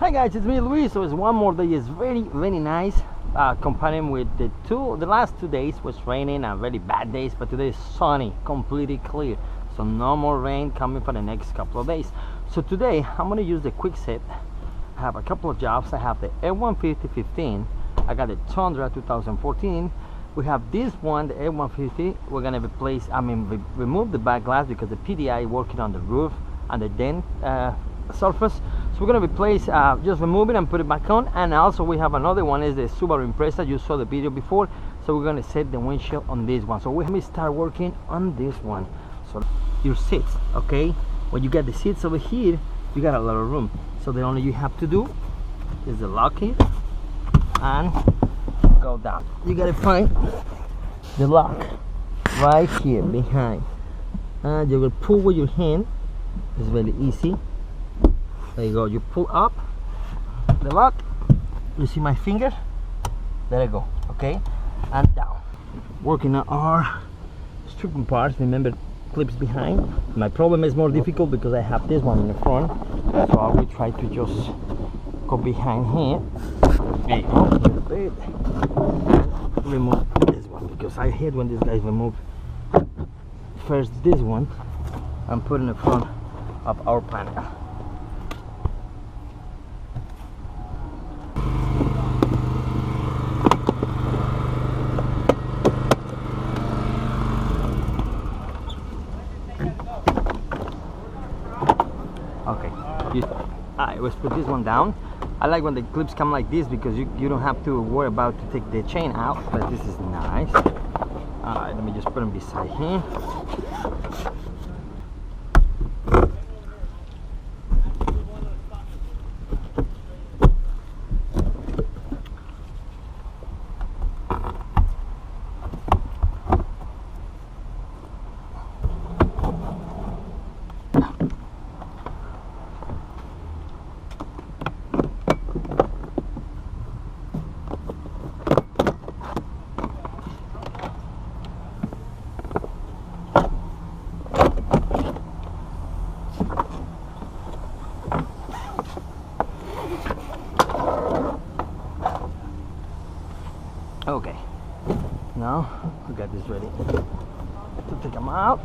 Hi guys, it's me Luis. So it's one more day. It's very nice comparing with the last 2 days was raining and very bad days, but today is sunny, completely clear, so no more rain coming for the next couple of days. So today I'm going to use the quickset. I have a couple of jobs. I have the f150 15, I got the Tundra 2014. We have this one, the f150. We're going to replace, remove the back glass because the PDI working on the roof and the dent surface. So we're going to replace, just remove it and put it back on. And also we have another one, is the Subaru Impreza. You saw the video before. So we're going to set the windshield on this one. So we have to start working on this one. So your seats, okay, when you get the seats over here, you got a lot of room. So the only you have to do is to lock it and go down. You got to find the lock right here behind, and you will pull with your hand. It's very easy. There you go. You pull up the lock. You see my finger? There you go. Okay, and down. Working on our stripping parts. Remember, clips behind. My problem is more difficult because I have this one in the front. So I will try to just go behind here. There you go. A little bit. Remove this one because I hate when these guys remove first this one and put in the front of our panel. Okay, let's put this one down. I like when the clips come like this because you don't have to worry about to take the chain out, but this is nice. Alright, let me just put them beside here. Okay, now we got this ready to take them out.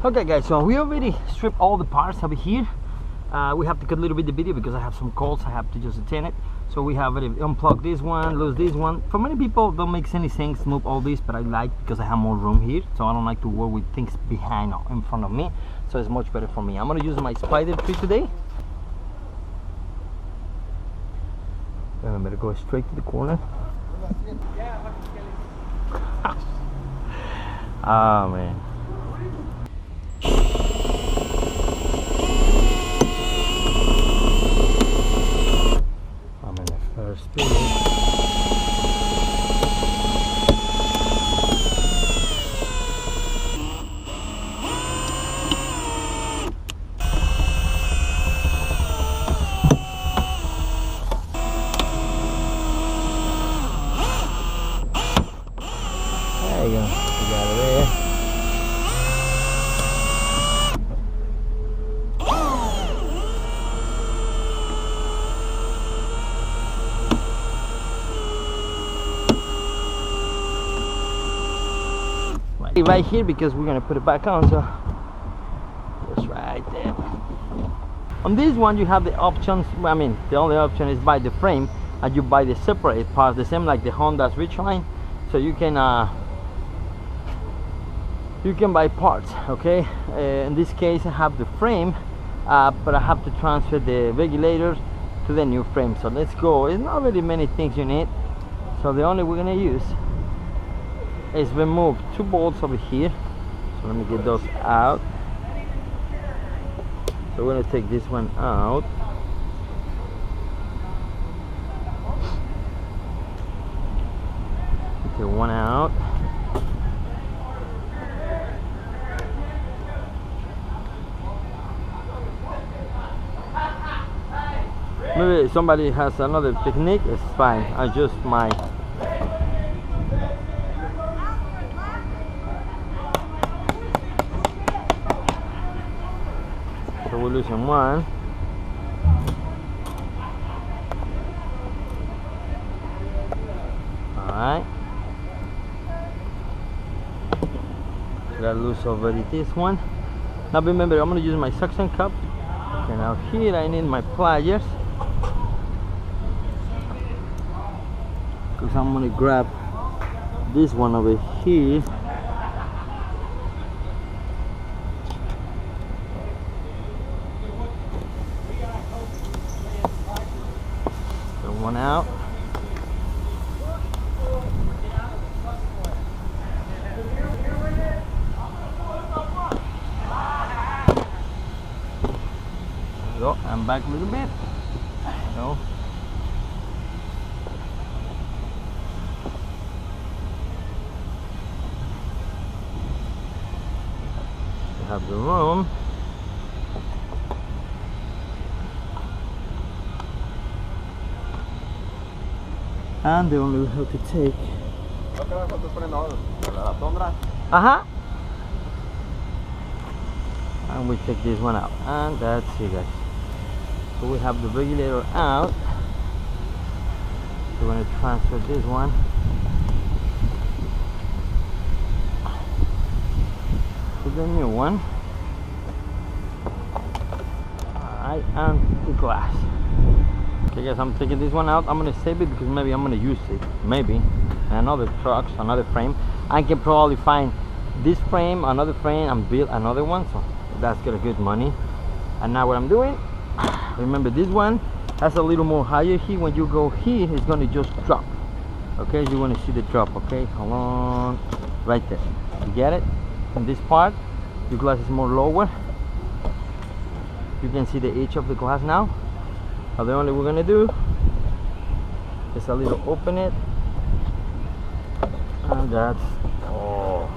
Okay guys, so we already stripped all the parts over here. We have to cut a little bit the video because I have some calls. I have to just attend it. So we have already unplugged this one, lose this one. For many people, don't make any sense to move all this, but I like because I have more room here. So I don't like to work with things behind or in front of me. So it's much better for me. I'm gonna use my spider tree today. Remember to go straight to the corner. Oh man. I'm in the first speed. There you go, you got it there. Right here because we're gonna put it back on, so just right there. On this one you have the options. The only option is buy the frame, and you buy the separate parts, the same like the Honda's Ridgeline. So you can buy parts, okay? In this case I have the frame, but I have to transfer the regulator to the new frame. So let's go. It's not really many things you need, so the only we're gonna use is remove 2 bolts over here. So let me get those out. So we're gonna take this one out. Take one out. Maybe somebody has another technique, it's fine. I just my So we're losing one. Alright. Got loose already this one. Now remember, I'm going to use my suction cup. Okay, now here I need my pliers, because I'm going to grab this one over here. Get one out. Go, I'm back a little bit. Go. We have the room. And they only have to take. And we take this one out, and that's it, guys. So we have the regulator out. So we're going to transfer this one to the new one. Alright, and the glass. Okay guys, I'm taking this one out. I'm going to save it because maybe I'm going to use it. Maybe another trucks, another frame. I can probably find this frame, another frame, and build another one. So that's got a good money. And now what I'm doing, remember this one has a little more higher here. When you go here, it's going to just drop. Okay, you want to see the drop. Okay, hold on, right there. You get it? In this part, the glass is more lower. You can see the edge of the glass now. Now the only we're going to do is a little open it, and that's all.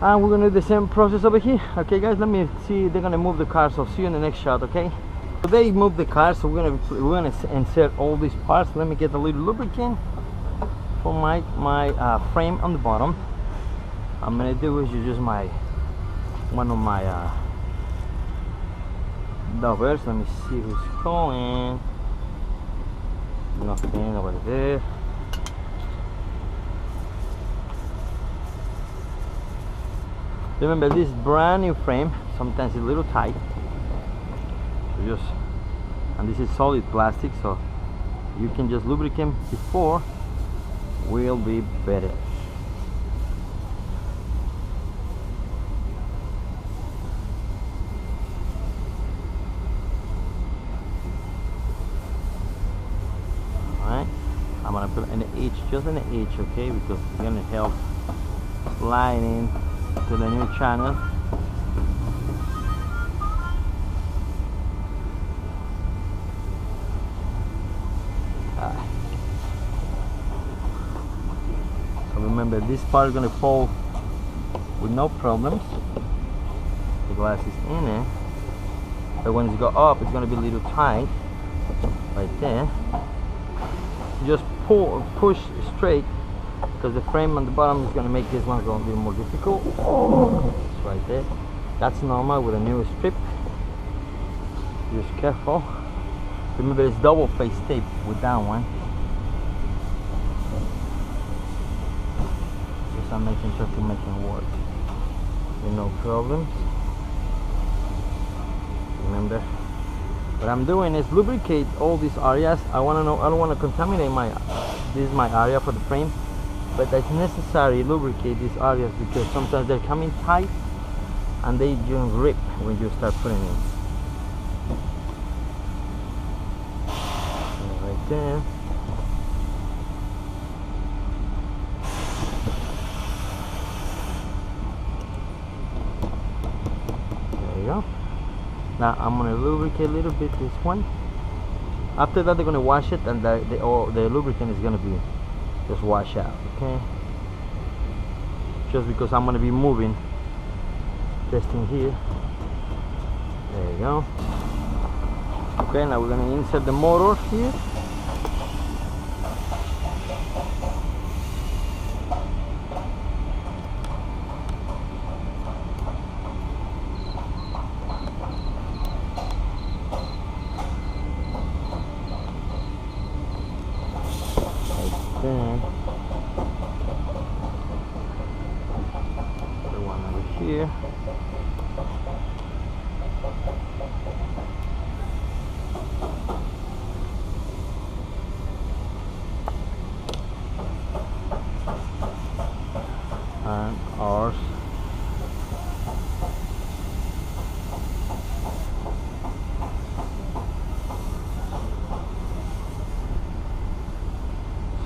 And we're gonna do the same process over here. Okay guys, let me see. They're gonna move the car, so see you in the next shot. Okay, so they moved the car, so we're gonna insert all these parts. Let me get a little lubricant for my frame on the bottom. I'm gonna do is use one of my dovers. Let me see who's calling. Nothing over there. Remember, this brand new frame sometimes it's a little tight, so and this is solid plastic, so you can just lubricate before, will be better. Alright, I'm gonna put in the edge, just in the edge, okay, because it's gonna help sliding to the new channel. So remember, this part is going to fall with no problems. The glass is in it, but when it goes up, it's going to be a little tight right there. Just push straight, because the frame on the bottom is going to make this one go a little more difficult. It's right there. That's normal with a new strip. Just careful. Remember, it's double face tape with that one. Just I'm making sure to make it work with no problems. Remember, what I'm doing is lubricate all these areas. I don't want to contaminate this is my area for the frame. But it's necessary to lubricate these areas because sometimes they're coming tight and they just rip when you start putting it. Right there. There you go. Now I'm going to lubricate a little bit this one. After that, they're going to wash it, and the lubricant is going to be just wash out. Okay, just because I'm going to be moving, testing here. There you go. Okay, now we're going to insert the motor here. here. And ours.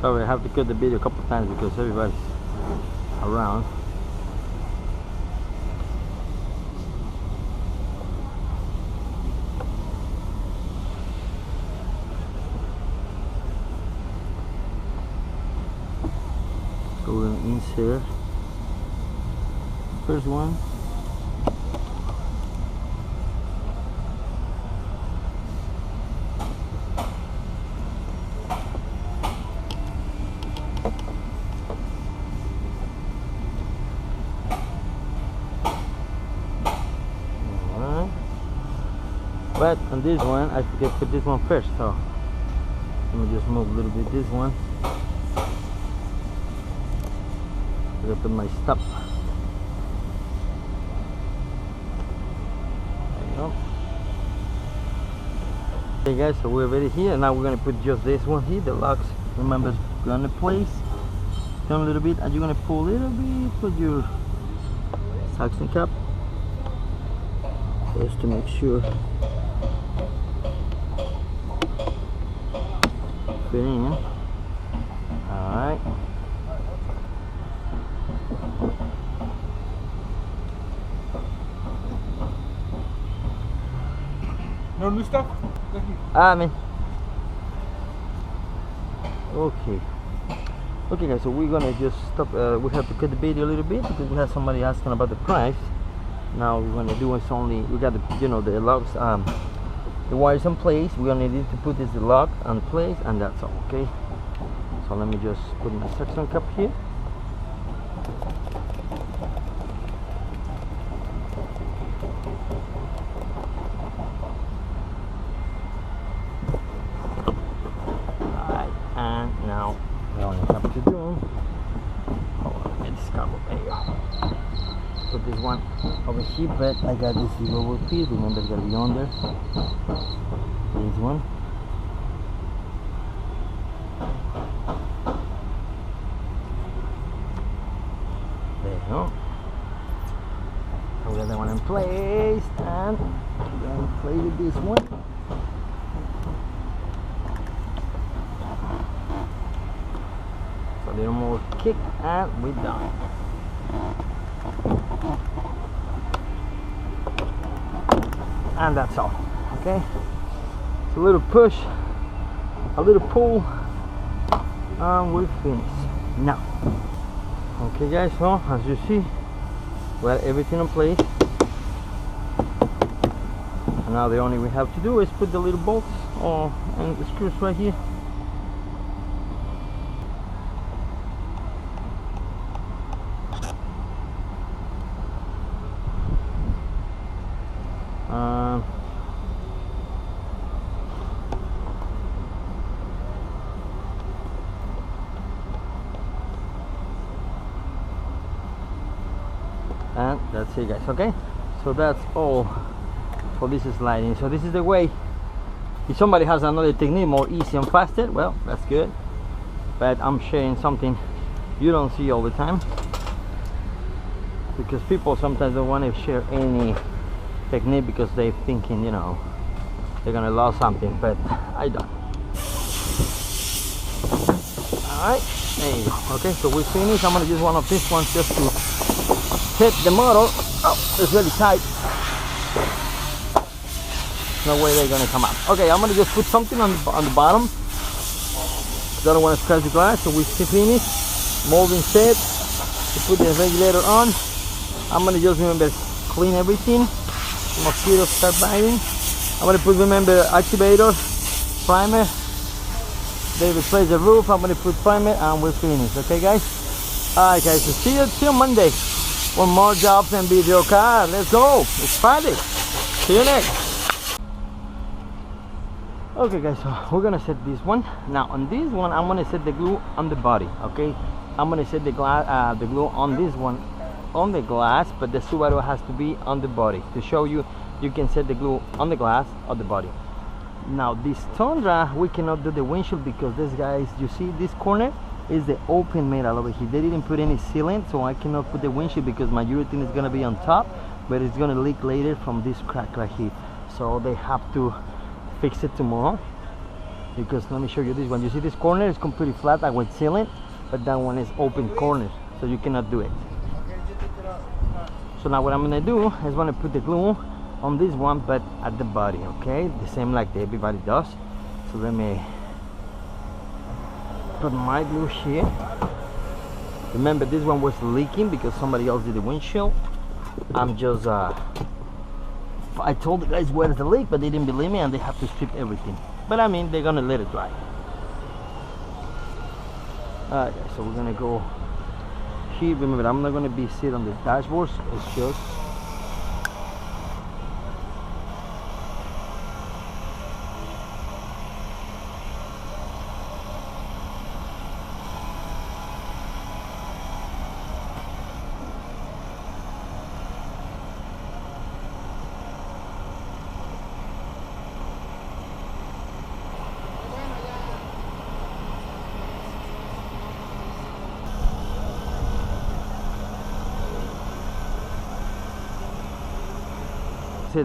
Sorry, I have to cut the video a couple of times because everybody's around. So we're gonna insert first one. But on this one, I forget to put this one first, so let me just move a little bit this one. I'm gonna put my stop. There you go. Okay guys, so we're ready here. Now we're gonna put just this one here. The locks, remember, gonna place. Turn a little bit, and you're gonna pull a little bit. Put your suction cup just to make sure. Fit in. Alright. No new stuff? Man. Okay. Okay guys, so we're gonna just stop. We have to cut the video a little bit because we have somebody asking about the price. Now we're gonna do is only, we got the, you know, the locks, the wires in place. We're gonna need to put this lock in place, and that's all. Okay, so let me just put my suction cup here. Alright, and now we only have to do, hold on, get this cover. There you go. Put this one over here, but I got this over here. Remember, it's gotta be under this one. There you go. So we got that one in place, and we're gonna play with this one. So a little more kick, and we're done. And that's all. Okay, it's a little push, a little pull, and we're finished now. Okay guys, so as you see, we have everything in place, and now the only we have to do is put the little bolts and the screws right here. And that's it guys. Okay, so that's all for this sliding. So this is the way. If somebody has another technique more easy and faster, well, that's good, but I'm sharing something you don't see all the time, because people sometimes don't want to share any technique because they're thinking, you know, they're gonna lose something, but I don't. Alright, there you go. Okay, so we're finished. I'm gonna use one of these ones just to hit the motor. Oh, it's really tight. No way they're gonna come out. Okay, I'm gonna just put something on the bottom. I don't want to scratch the glass, so we finish. Molding set to put the regulator on. I'm gonna just remember clean everything. Mosquitoes start biting. I'm gonna put, remember, activator, primer. They replace the roof. I'm gonna put primer, and we're finished. Okay, guys. All right, guys. So see you till Monday. One more jobs and video car. Let's go. It's Friday. See you next. Okay guys, so we're gonna set this one. Now on this one, I'm gonna set the glue on the body. Okay, I'm gonna set the glue on this one on the glass, but the Subaru has to be on the body. To show you, you can set the glue on the glass or the body. Now this Tundra, we cannot do the windshield because this, guys, you see this corner is the open metal over here. They didn't put any sealant, so I cannot put the windshield because my urethane is gonna be on top, but it's gonna leak later from this crack right here. So they have to fix it tomorrow. Because let me show you this one. You see this corner is completely flat like with sealant, but that one is open corner, so you cannot do it. So now what I'm gonna do is gonna put the glue on this one, but at the body, okay? The same like everybody does. So let me put my glue here. Remember, this one was leaking because somebody else did the windshield. I'm just I told the guys where's the leak, but they didn't believe me and they have to strip everything. But I mean, they're gonna let it dry. Alright guys, so we're gonna go here. Remember, I'm not gonna be sitting on the dashboard, it's just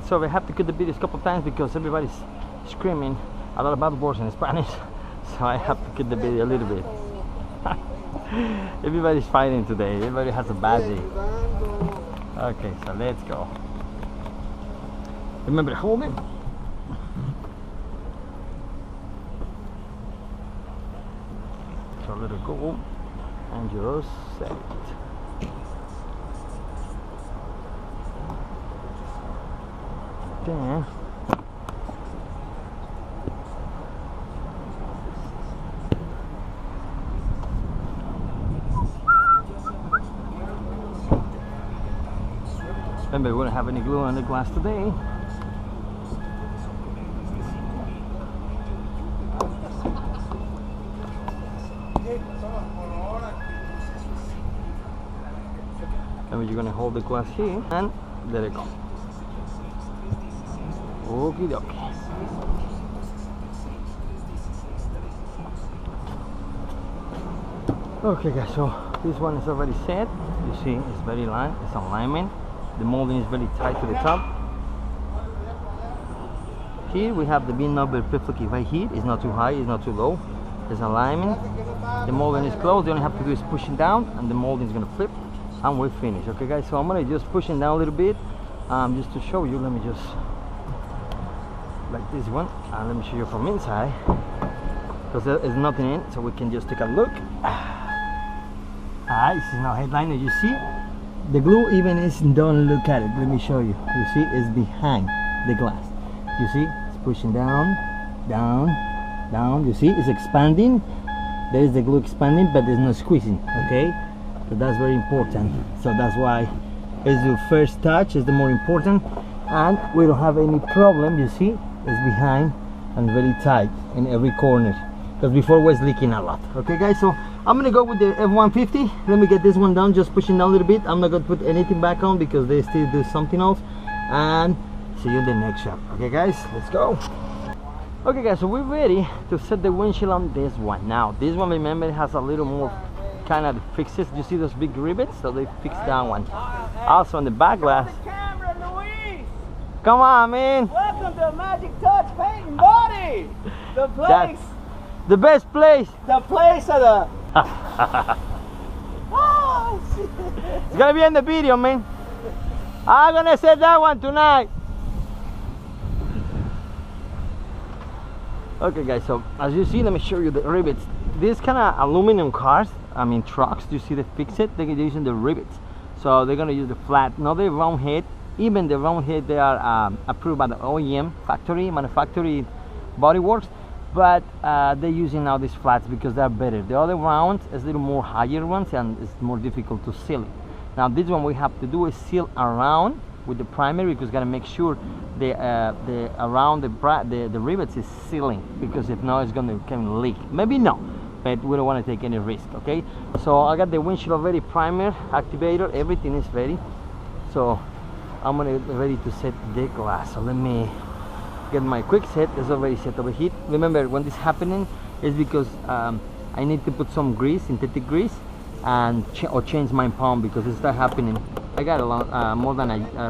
so we have to cut the videos a couple of times because everybody's screaming a lot of bad words in Spanish, so I have to cut the video a little bit. Everybody's fighting today, everybody has a bad day. Okay, so let's go. Remember to hold it. So let it go and just set it. There. Remember, we don't have any glue on the glass today. Remember, you're gonna hold the glass here and let it go. Okie dokie. Okay guys, so this one is already set. You see it's very line, it's alignment. The molding is very tight to the top. Here we have the bin number perfectly right here. It's not too high, it's not too low. There's alignment. The molding is closed. The only have to do is pushing down and the molding is gonna flip and we're finished. Okay guys, so I'm gonna just pushing down a little bit just to show you. Let me just like this one, and let me show you from inside because there is nothing in, so we can just take a look. Alright, this is now headliner. You see the glue even is, don't look at it, let me show you. You see it's behind the glass. You see it's pushing down, down, down. You see it's expanding. There is the glue expanding, but there's no squeezing. Okay, so that's very important. So that's why it's your first touch is the more important, and we don't have any problem. You see it's behind and very tight in every corner because before was leaking a lot. Okay guys, so I'm gonna go with the F150. Let me get this one down, just pushing down a little bit. I'm not gonna put anything back on because they still do something else, and see you in the next shot. Okay guys, let's go. Okay guys, so we're ready to set the windshield on this one. Now this one, remember, it has a little more kind of fixes. You see those big rivets, so they fixed that one. Also on the back glass. Come on, man. Welcome to Magic Touch Paint and Body. The place. That's the best place. The place of the... It's gonna be in the video, man. I'm gonna set that one tonight. Okay guys, so as you see, let me show you the rivets. These kind of aluminum cars, I mean trucks, you see they fix it, they're using the rivets. So they're gonna use the flat, not the round head. Even the round head, they are approved by the OEM factory, manufacturing body works, but they're using now these flats because they're better. The other rounds is a little more higher ones and it's more difficult to seal it. Now this one we have to do is seal around with the primary because gotta make sure the around the rivets is sealing, because if not it's gonna kind of leak. Maybe no, but we don't want to take any risk. Okay, so I got the windshield already, primer, activator, everything is ready. So I'm gonna ready to set the glass. So let me get my quick set. It's already set over here. Remember, when this happening is because I need to put some grease, synthetic grease, and change my palm, because it's not happening. I got a lot, more than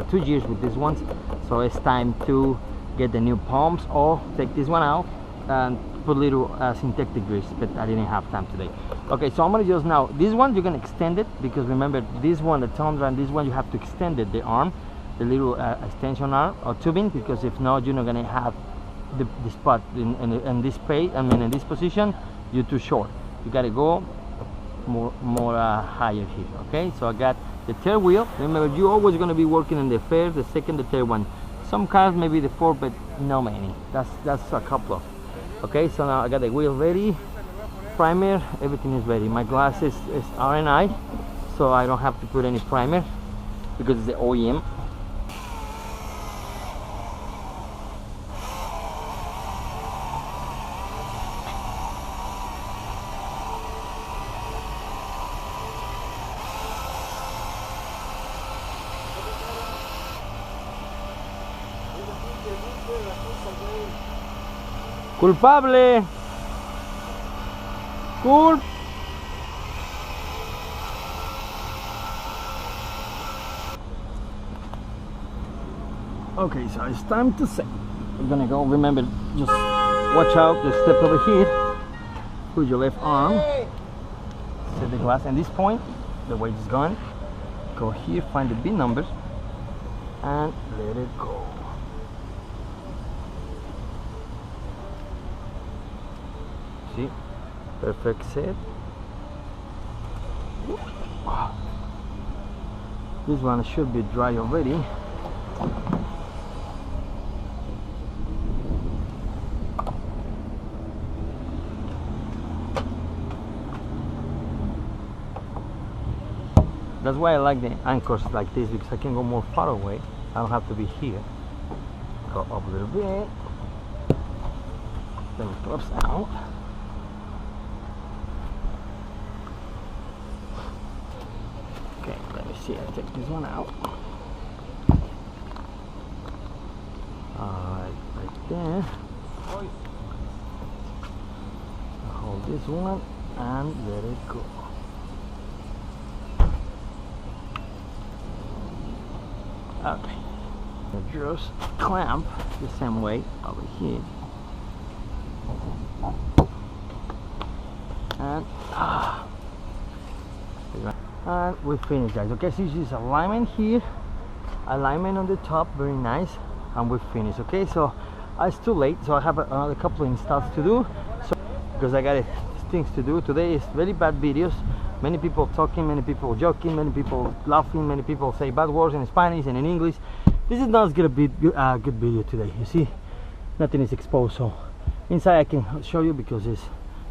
2 years with these ones, so it's time to get the new palms or take this one out and put little synthetic grease, but I didn't have time today. Okay, so I'm gonna just now, this one you're gonna extend it, because remember, this one, the Tundra, and this one you have to extend it, the arm, the little extension arm or tubing, because if not, you're not gonna have the spot in this space. I mean, in this position, you're too short. You gotta go more higher here. Okay, so I got the third wheel. Remember, you're always gonna be working in the first, the second, the third one. Some cars maybe the fourth, but no many. That's a couple of. Okay, so now I got the wheel ready, primer, everything is ready. My glass is R&I, so I don't have to put any primer because it's the OEM. Culpable. Okay, so it's time to set. We're gonna go. Remember, just watch out the step over here. Put your left arm. Set the glass. At this point, the weight is gone. Go here, find the bin numbers, and let it go. See, perfect set. This one should be dry already. That's why I like the anchors like this, because I can go more far away. I don't have to be here. Go up a little bit. Then it drops out. Okay, let me see. I take this one out. Alright, right there. Hold this one and let it go. Okay, just clamp the same way over here, and we finish, guys. Okay, so this is alignment here, alignment on the top, very nice, and we finish. Okay, so it's too late, so I have another couple of installs to do. So because I got things to do today, is very bad videos. Many people talking, many people joking, many people laughing, many people say bad words in Spanish and in English. This is not gonna be a good video today. You see, nothing is exposed. So inside I can show you because it's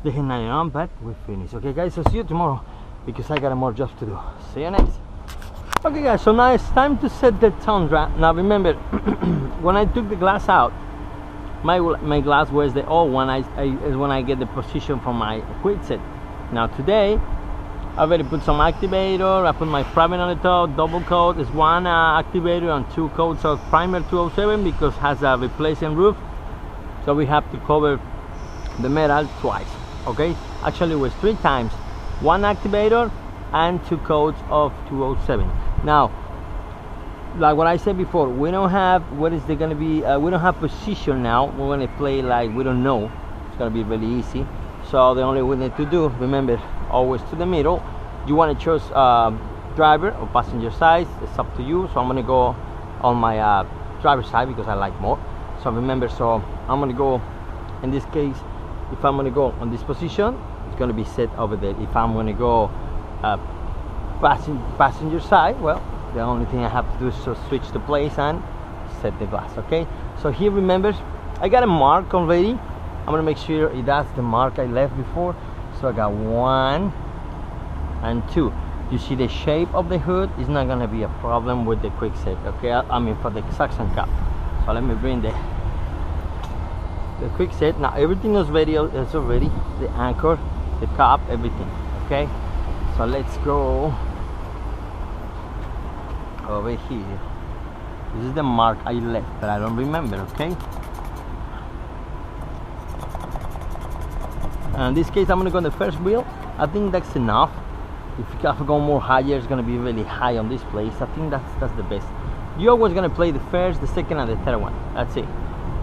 the headlight on, but we finish. Okay, guys. So see you tomorrow because I got more jobs to do. See you next. Okay, guys. So now it's time to set the Tundra. Now remember, when I took the glass out, my glass was the old one. Is when I get the position from my quick set. Now today, I already put some activator. I put my primer on the top, double coat. It's one activator and 2 coats of primer 207 because it has a replacement roof. So we have to cover the metal twice. Okay, actually it was 3 times. 1 activator and 2 coats of 207. Now, like what I said before, we don't have what is there gonna be. We don't have position now. We're gonna play like we don't know. It's gonna be really easy. So the only we need to do, remember, always to the middle. You want to choose driver or passenger side, it's up to you. So I'm gonna go on my driver's side because I like more. So remember, so I'm gonna go, in this case, if I'm gonna go on this position, it's gonna be set over there. If I'm gonna go passenger side, well, the only thing I have to do is to switch the place and set the glass. Okay, so here, remember, I got a mark already. I'm gonna make sure that's the mark I left before. So I got 1 and 2. You see the shape of the hood is not gonna be a problem with the quick set. Okay, I mean for the suction cup. So let me bring the quick set. Now everything is ready. It's already the anchor, the cup, everything. Okay, so let's go over here. This is the mark I left, but I don't remember. Okay, in this case I'm gonna go on the first wheel. I think that's enough. If you have to go more higher, it's gonna be really high on this place. I think that's the best. You're always gonna play the first, the second, and the third one. That's it.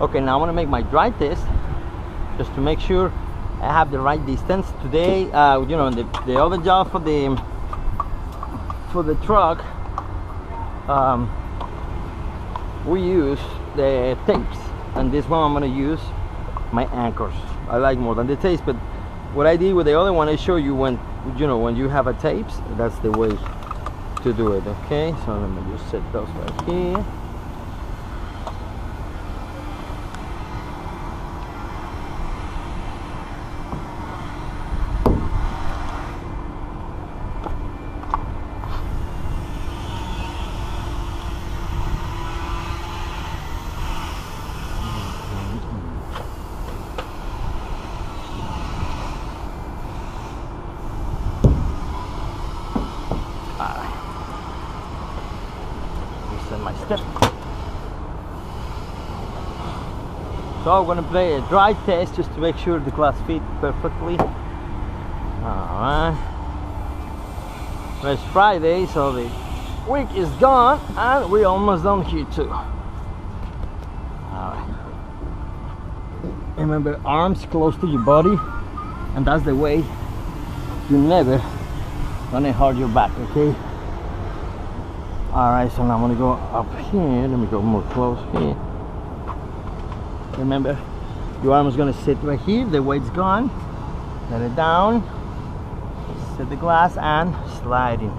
Okay, now I'm gonna make my dry test just to make sure I have the right distance. Today, you know, the other job for the truck, we use the tapes, and this one I'm gonna use my anchors. I like more than the tapes, but what I did with the other one, I show you when, you know, when you have a tapes, that's the way to do it. Okay, so let me just set those right here. My step. So I'm gonna play a dry test just to make sure the glass fit perfectly. Alright. It's Friday, so the week is gone and we're almost done here too. Alright. Remember, arms close to your body, and that's the way you never gonna hurt your back, okay? Alright, so now I'm gonna go up here. Let me go more close here. Remember, your arm is gonna sit right here, the weight's gone. Let it down, set the glass and slide in.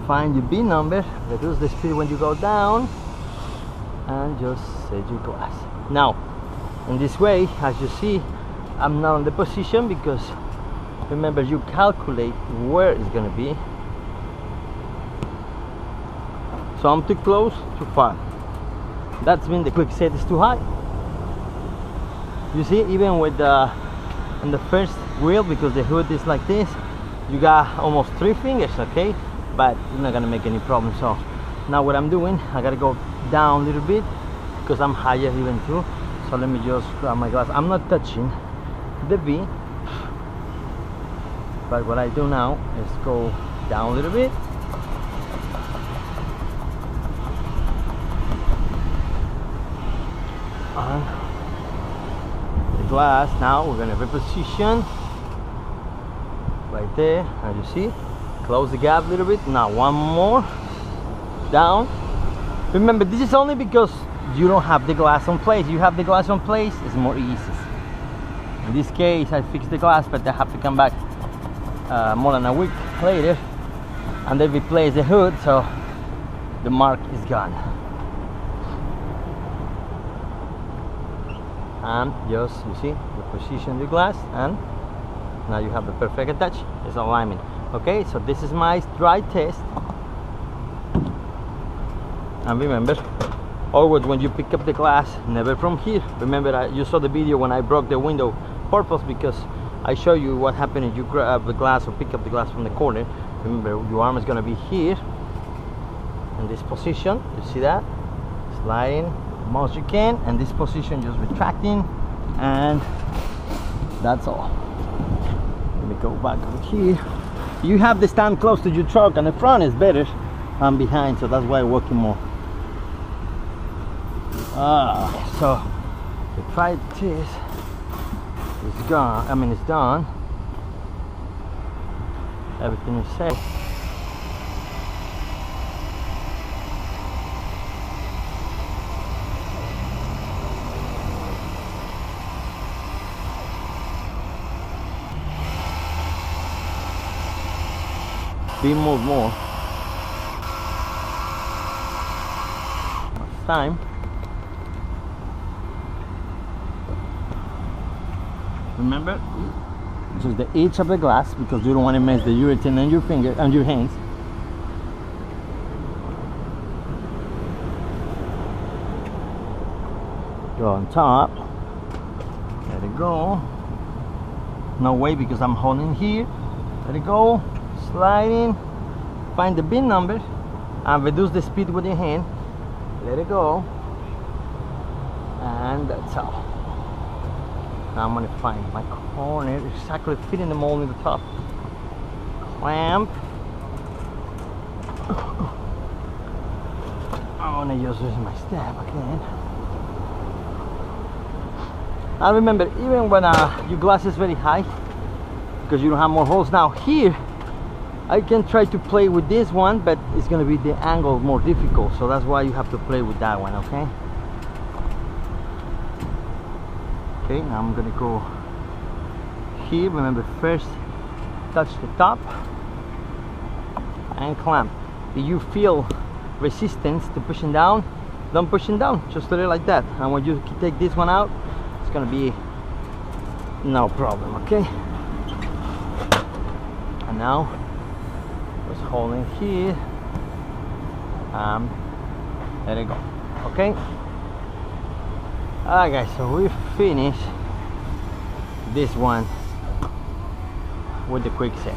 Find your B number, reduce the speed when you go down, and just set your glass. Now, in this way, as you see, I'm not in the position because remember, you calculate where it's gonna be. So I'm too close, too far. That's means the quickset is too high. You see, even with on the first wheel, because the hood is like this, you got almost 3 fingers, okay? But it's not gonna make any problem. So now what I'm doing, I gotta go down a little bit because I'm higher even too. So let me just grab my glass. I'm not touching the V, but what I do now is go down a little bit. The glass, now we're gonna reposition right there, as you see. Close the gap a little bit. Now one more down. Remember, this is only because you don't have the glass on place. You have the glass on place, it's more easy. In this case, I fixed the glass, but I have to come back more than a week later and then replace the hood, so the mark is gone. And just, you see, you position the glass and now you have the perfect attach. It's alignment. Okay, so this is my dry test. And remember, always when you pick up the glass, never from here. Remember, you saw the video when I broke the window purpose, because I show you what happened if you grab the glass or pick up the glass from the corner. Remember, your arm is going to be here in this position. You see that? Sliding the most you can, and this position just retracting, and that's all. Let me go back over here. You have the stand close to your truck, and the front is better. I'm behind, so that's why I'm working more. So the dry test is gone. I mean, it's done. Everything is set. Be more. It's time. Remember, just the edge of the glass, because you don't want to mess the urethane on your finger and your hands. Go on top. Let it go. No way, because I'm holding here. Let it go. Sliding. Find the VIN number and reduce the speed with your hand. Let it go. And that's all. Now I'm gonna find my corner, exactly fitting the mold in the top. Clamp. I'm gonna just use my stab again. Now remember, even when your glass is very high, because you don't have more holes. Now here, I can try to play with this one, but it's gonna be the angle more difficult, so that's why you have to play with that one, okay? Okay, now I'm gonna go here. Remember, first touch the top and clamp. If you feel resistance to pushing down, don't push it down, just let it like that. And when you take this one out, it's gonna be no problem, okay? And now just holding here, let it go, okay? Alright guys, so we finished this one with the quickset.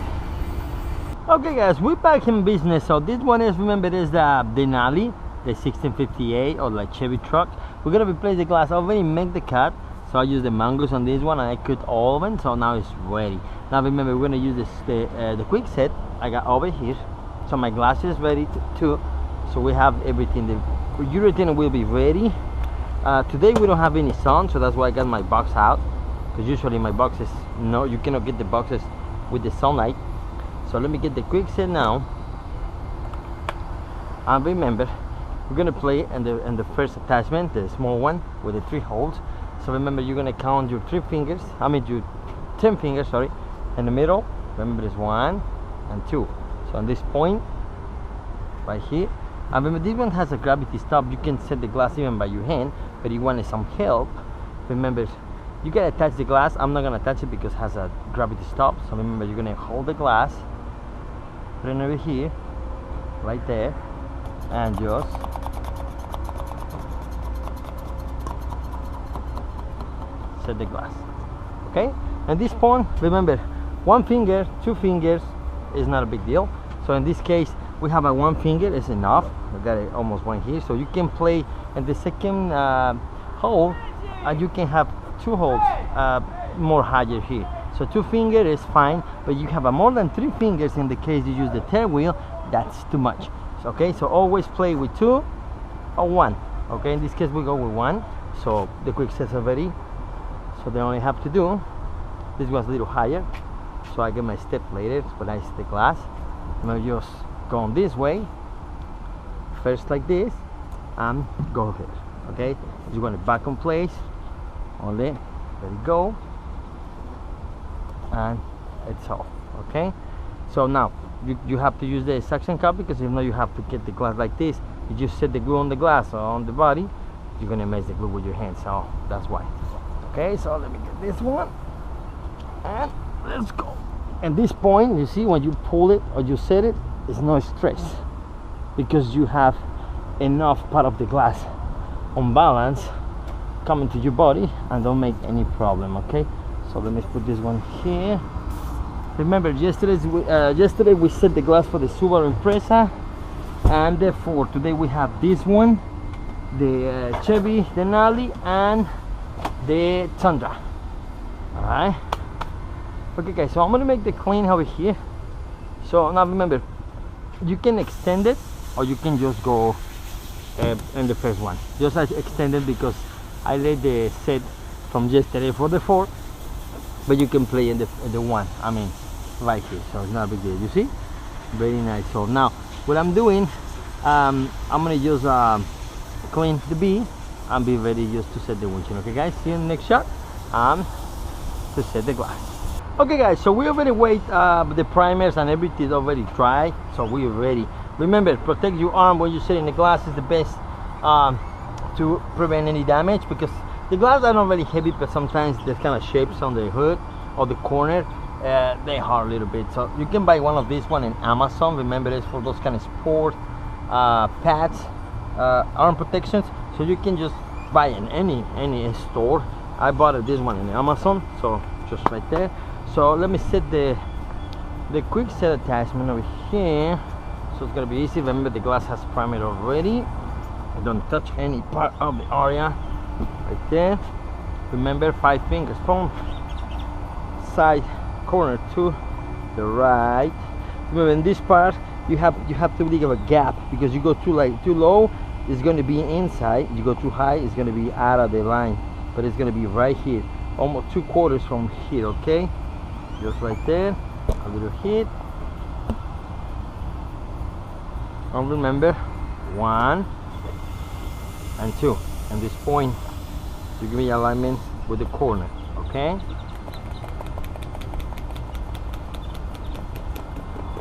Okay guys, we're back in business. So this one is, remember, is the Denali, the 1658 or like Chevy truck. We're gonna replace the glass. I already make the cut, so I use the mangoes on this one and I cut all of them, so now it's ready. Now remember, we're gonna use this the quickset I got over here, so my glass is ready too. So we have everything. The urethane will be ready. Today we don't have any sun, so that's why I got my box out, because usually my boxes, no, you cannot get the boxes with the sunlight. So let me get the quickset now. And remember, we're gonna play in the first attachment, the small one with the 3 holes. So remember, you're gonna count your 3 fingers, I mean your 10 fingers, sorry, in the middle. Remember, there's 1 and 2. So on this point right here, and remember, this one has a gravity stop. You can set the glass even by your hand, but you want some help. Remember, you can attach the glass. I'm not gonna attach it because it has a gravity stop. So remember, you're gonna hold the glass, put it over here, right there, and just set the glass. Okay? At this point, remember, 1 finger, 2 fingers is not a big deal. So in this case, we have a 1 finger is enough. We got it almost 1 here, so you can play in the second hole, and you can have 2 holes more higher here. So 2 fingers is fine, but you have a more than 3 fingers in the case you use the third wheel. That's too much. So, okay, so always play with 2 or 1. Okay, in this case we go with 1. So the quicksets are ready. So they only have to do. This was a little higher, so I get my step later when I set the glass. Now just go on this way, first like this, and go here. Okay, you want it back in place, only let it go, and it's off. Okay, so now you have to use the suction cup, because if not, you have to get the glass like this. You just set the glue on the glass or on the body, you're gonna mess the glue with your hand, so that's why. Okay, so let me get this one, and let's go. At this point, you see, when you pull it or you set it, there's no stress, because you have enough part of the glass on balance coming to your body and don't make any problem. Okay, so let me put this one here. Remember, yesterday we set the glass for the Subaru Impreza and the Ford. Today we have this one, the Chevy Denali, and the Tundra. All right. Okay guys, so I'm gonna make the clean over here. So now remember, you can extend it or you can just go in the first one. Just extend it because I let the set from yesterday for the Ford, but you can play in the one, I mean right here, so it's not a big deal. You see, very nice. So now what I'm doing, I'm gonna just clean the B and be ready just to set the windshield. Okay guys, see you in the next shot, to set the glass. Okay guys, so we already wait the primers and everything is already dry, so we're ready. Remember, protect your arm when you sit in the glass is the best to prevent any damage, because the glass are not really heavy, but sometimes there's kind of shapes on the hood or the corner, they hurt a little bit. So you can buy one of these one in Amazon. Remember, it's for those kind of sport pads, arm protections. So you can just buy in any store. I bought this one in Amazon, so just right there. So let me set the quick set attachment over here, so it's gonna be easy. Remember, the glass has primer already. Don't touch any part of the area right there. Remember, 5 fingers from side corner to the right. Remember, in this part you have to leave a gap, because you go too low, it's going to be inside. You go too high, it's going to be out of the line, but it's going to be right here, almost 2/4 from here. Okay, just right there, a little hit. And remember, 1 and 2, and this point to give me alignment with the corner. Okay,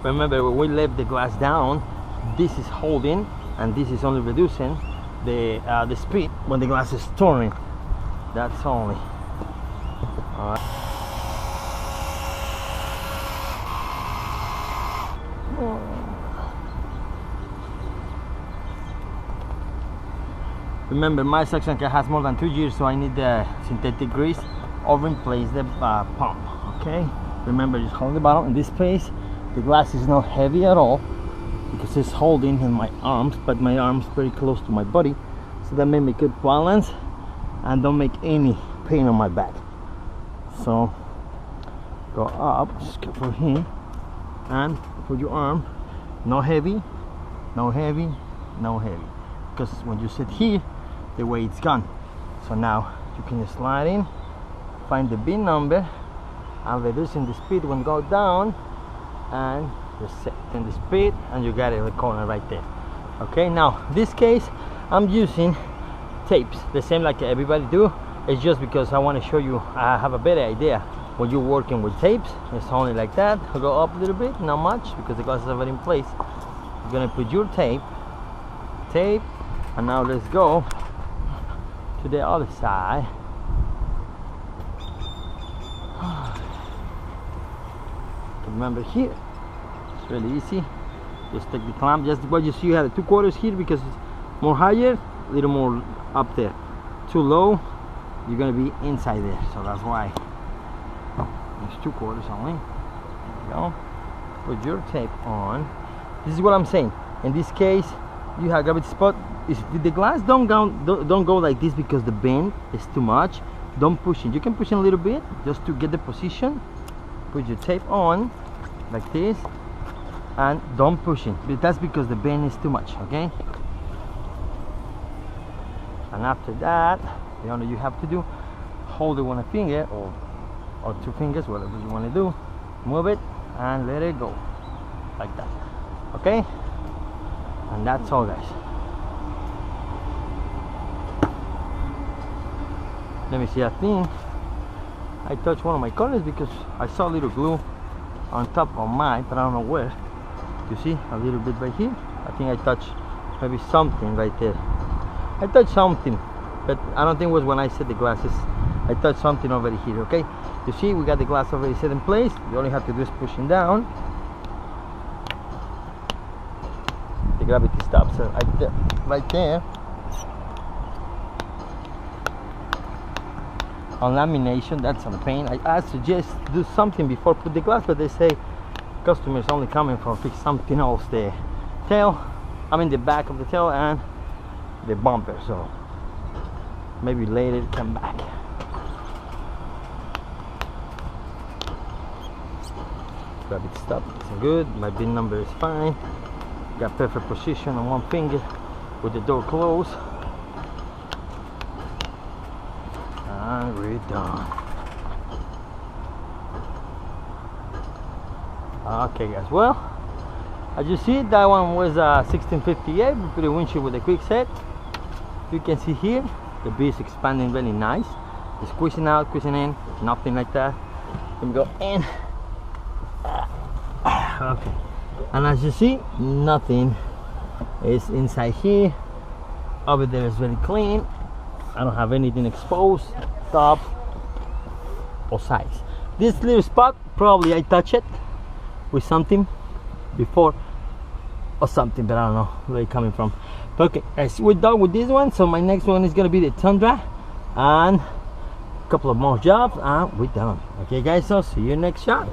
remember, when we left the glass down, this is holding and this is only reducing the speed when the glass is turning. That's only. All right. Remember, my suction car has more than 2 years, so I need the synthetic grease or replace the pump. Okay, remember, just hold the bottom in this place. The glass is not heavy at all because it's holding in my arms, but my arms very close to my body, so that made me good balance and don't make any pain on my back. So go up, just go for here and put your arm, no heavy, no heavy, no heavy, because when you sit here, the weight's gone. So now you can just slide in, find the bin number, and reducing the speed when go down, and just set in the speed, and you got it in the corner right there. Okay, now this case I'm using tapes, the same like everybody do. It's just because I want to show you, I have a better idea when you're working with tapes. It's only like that. I'll go up a little bit, not much, because the glass is already in place. You're gonna put your tape, and now let's go to the other side. Remember, here it's really easy. Just take the clamp, just what you see. You have the 2/4 here because it's more higher, a little more up there. Too low, you're gonna be inside there, so that's why it's 2/4 only. There you go. Put your tape on. This is what I'm saying. In this case, you have gravity spot. If the glass don't go like this because the bend is too much, don't push it. You can push it a little bit just to get the position. Put your tape on like this and don't push it, but that's because the bend is too much. Okay, and after that, the only you have to do, hold it with a finger or 2 fingers, whatever you want to do, move it and let it go like that. Okay, and that's all, guys. Let me see. I think I touched one of my corners because I saw a little glue on top of mine, but I don't know where. You see a little bit right here. I think I touched maybe something right there. I touched something, but I don't think it was when I set the glasses. I touched something over here. Okay, you see we got the glass already set in place. You only have to do is pushing down. The gravity stops right there. On lamination, that's on the paint. I suggest do something before put the glass, but they say customers only coming for fix something else, the tail, I mean the back of the tail and the bumper, so maybe later come back. Gravity stop, it's good. My bin number is fine. Got perfect position on one finger with the door closed. And we're done. Okay, guys, well, as you see, that one was 1658. We put a windshield with a quick set. You can see here the bee is expanding really nice. It's squeezing out, squeezing in, nothing like that. Let me go in. Okay, and as you see, nothing is inside here. Over there is very clean. I don't have anything exposed, top or sides. This little spot, probably I touched it with something before or something, but I don't know where it's coming from. But okay, guys, we're done with this one. So my next one is gonna be the Tundra, and couple of more jobs and we're done. Okay guys, so see you next shot.